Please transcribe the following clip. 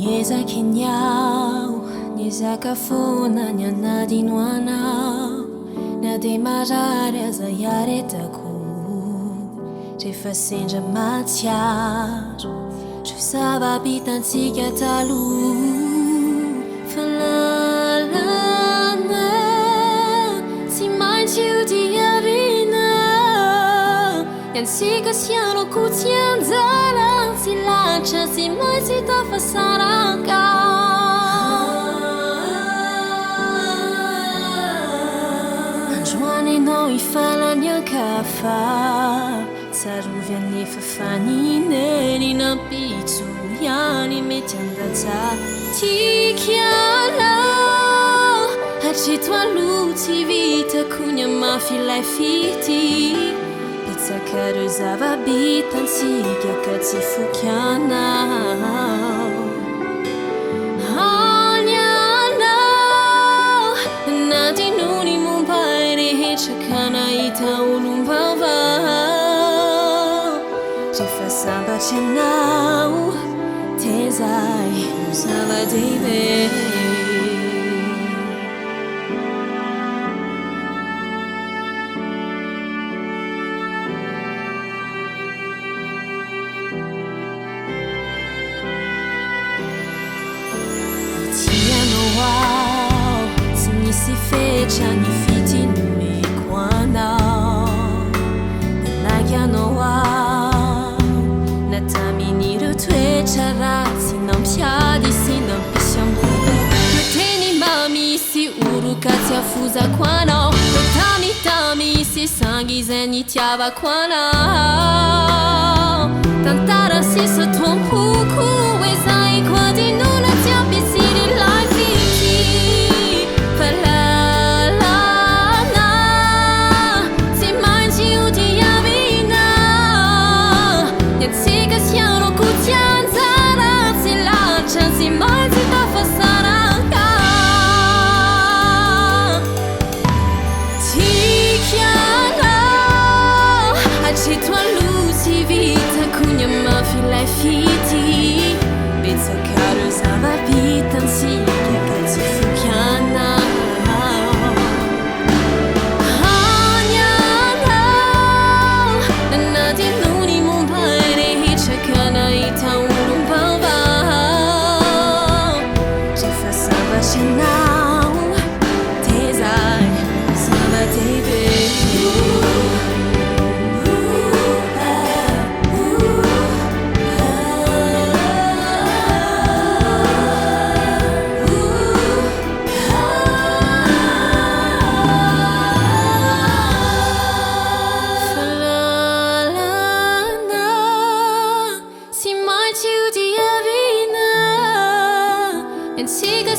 Nie za kenyao, nie za kafona, nya nadinoanao. Na de marary aza iaretako rehefa sendra matsiaro tro zava-bitantsika taloha fa lalana tsy maintsy ho diavina iansika sy anoko tsy anjala tsy latra tsy maintsy tafasaraka androanenao ifalany ankafa tsarovy anefa fanineny nampitso ihany mety andaja tikianao hatreto aloha tsy vitako ny amafy ilay fity petsaka reo zava-bitantsika ka tsy fokianao ka nahita olom-baovao rehefa sambatry anao tezay no zava-dehibe tianao ao tsy misy fetra ny fitinymeko anao nanakianao ao natamin'ireo toetra ratsy nampiady sy nampisy ambony noteny mba misy oroka tsy afozako anao notamitamy sy sangy izay nitiavako anao tantara sisa tompoko ezaiko adinona tsy ampisiry ilay fity fa lalana tsy maintsy ho diavina iansika sy anoko tsy anjara tsy latra tsy maintsy tafasaraka tikianao hatreto aloha tsy vitako ny amafy ilay fity betsaka reo zava-bitantsika ka tsy fokianao hanianao nanadinony momba rehetra ka nahita olom-baovao rehefa sambatry anao tezay zava-dehibe Siga